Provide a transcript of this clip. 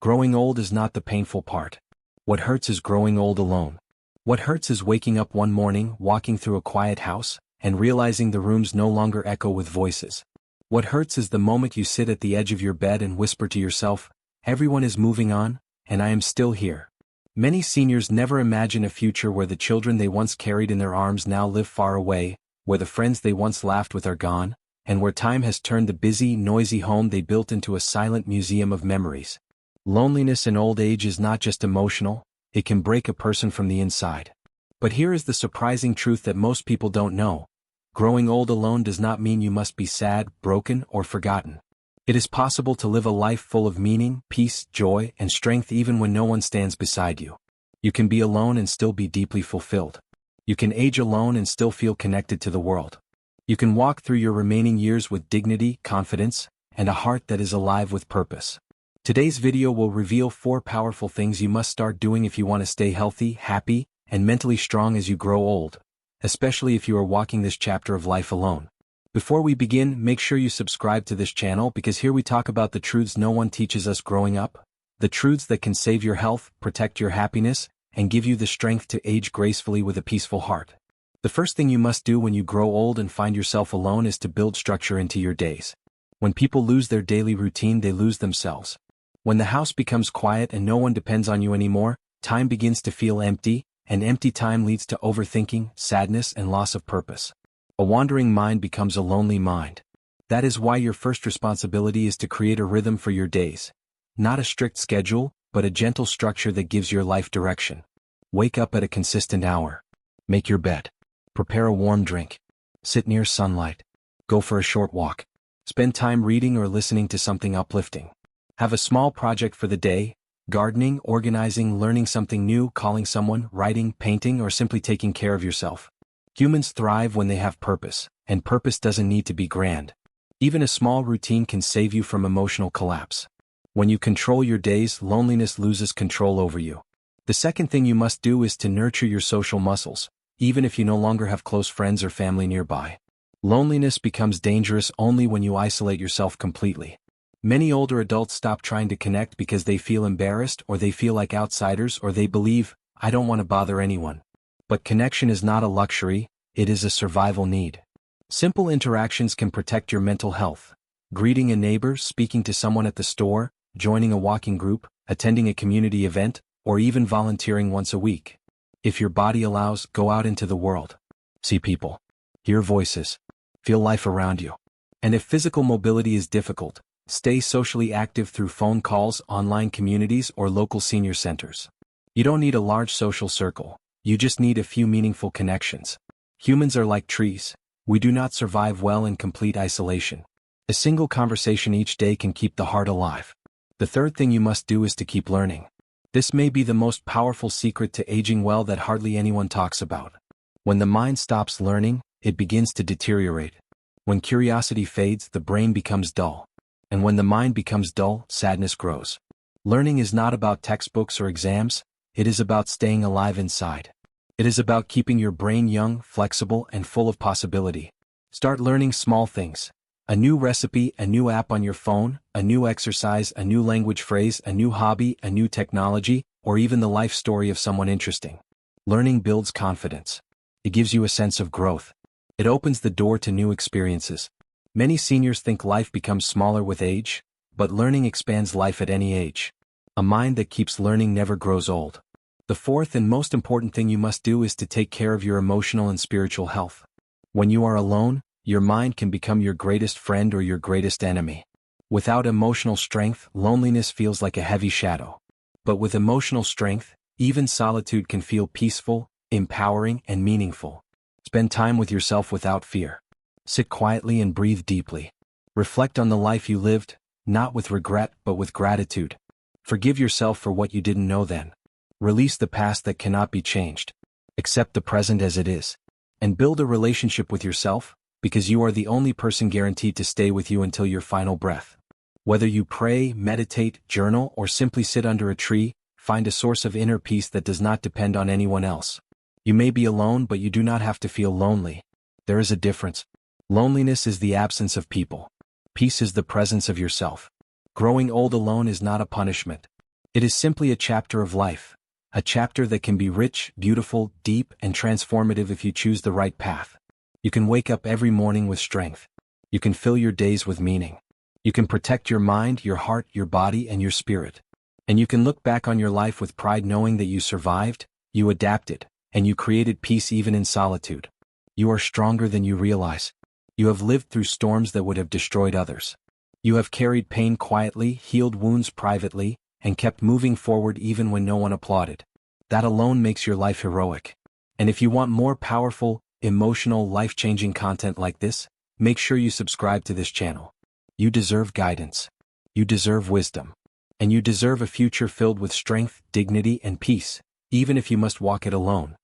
Growing old is not the painful part. What hurts is growing old alone. What hurts is waking up one morning, walking through a quiet house, and realizing the rooms no longer echo with voices. What hurts is the moment you sit at the edge of your bed and whisper to yourself, "Everyone is moving on, and I am still here." Many seniors never imagine a future where the children they once carried in their arms now live far away, where the friends they once laughed with are gone, and where time has turned the busy, noisy home they built into a silent museum of memories. Loneliness in old age is not just emotional, it can break a person from the inside. But here is the surprising truth that most people don't know. Growing old alone does not mean you must be sad, broken, or forgotten. It is possible to live a life full of meaning, peace, joy, and strength even when no one stands beside you. You can be alone and still be deeply fulfilled. You can age alone and still feel connected to the world. You can walk through your remaining years with dignity, confidence, and a heart that is alive with purpose. Today's video will reveal 4 powerful things you must start doing if you want to stay healthy, happy, and mentally strong as you grow old, especially if you are walking this chapter of life alone. Before we begin, make sure you subscribe to this channel because here we talk about the truths no one teaches us growing up, the truths that can save your health, protect your happiness, and give you the strength to age gracefully with a peaceful heart. The first thing you must do when you grow old and find yourself alone is to build structure into your days. When people lose their daily routine, they lose themselves. When the house becomes quiet and no one depends on you anymore, time begins to feel empty, and empty time leads to overthinking, sadness, and loss of purpose. A wandering mind becomes a lonely mind. That is why your first responsibility is to create a rhythm for your days. Not a strict schedule, but a gentle structure that gives your life direction. Wake up at a consistent hour. Make your bed. Prepare a warm drink. Sit near sunlight. Go for a short walk. Spend time reading or listening to something uplifting. Have a small project for the day: gardening, organizing, learning something new, calling someone, writing, painting, or simply taking care of yourself. Humans thrive when they have purpose, and purpose doesn't need to be grand. Even a small routine can save you from emotional collapse. When you control your days, loneliness loses control over you. The second thing you must do is to nurture your social muscles, even if you no longer have close friends or family nearby. Loneliness becomes dangerous only when you isolate yourself completely. Many older adults stop trying to connect because they feel embarrassed or they feel like outsiders or they believe, "I don't want to bother anyone." But connection is not a luxury, it is a survival need. Simple interactions can protect your mental health. Greeting a neighbor, speaking to someone at the store, joining a walking group, attending a community event, or even volunteering once a week. If your body allows, go out into the world. See people. Hear voices. Feel life around you. And if physical mobility is difficult, stay socially active through phone calls, online communities, or local senior centers. You don't need a large social circle, you just need a few meaningful connections. Humans are like trees, we do not survive well in complete isolation. A single conversation each day can keep the heart alive. The third thing you must do is to keep learning. This may be the most powerful secret to aging well that hardly anyone talks about. When the mind stops learning, it begins to deteriorate. When curiosity fades, the brain becomes dull. And when the mind becomes dull, sadness grows. Learning is not about textbooks or exams, it is about staying alive inside. It is about keeping your brain young, flexible, and full of possibility. Start learning small things. A new recipe, a new app on your phone, a new exercise, a new language phrase, a new hobby, a new technology, or even the life story of someone interesting. Learning builds confidence. It gives you a sense of growth. It opens the door to new experiences. Many seniors think life becomes smaller with age, but learning expands life at any age. A mind that keeps learning never grows old. The fourth and most important thing you must do is to take care of your emotional and spiritual health. When you are alone, your mind can become your greatest friend or your greatest enemy. Without emotional strength, loneliness feels like a heavy shadow. But with emotional strength, even solitude can feel peaceful, empowering, and meaningful. Spend time with yourself without fear. Sit quietly and breathe deeply. Reflect on the life you lived, not with regret but with gratitude. Forgive yourself for what you didn't know then. Release the past that cannot be changed. Accept the present as it is. And build a relationship with yourself, because you are the only person guaranteed to stay with you until your final breath. Whether you pray, meditate, journal, or simply sit under a tree, find a source of inner peace that does not depend on anyone else. You may be alone, but you do not have to feel lonely. There is a difference. Loneliness is the absence of people. Peace is the presence of yourself. Growing old alone is not a punishment. It is simply a chapter of life, a chapter that can be rich, beautiful, deep, and transformative if you choose the right path. You can wake up every morning with strength. You can fill your days with meaning. You can protect your mind, your heart, your body, and your spirit. And you can look back on your life with pride knowing that you survived, you adapted, and you created peace even in solitude. You are stronger than you realize. You have lived through storms that would have destroyed others. You have carried pain quietly, healed wounds privately, and kept moving forward even when no one applauded. That alone makes your life heroic. And if you want more powerful, emotional, life-changing content like this, make sure you subscribe to this channel. You deserve guidance. You deserve wisdom. And you deserve a future filled with strength, dignity, and peace, even if you must walk it alone.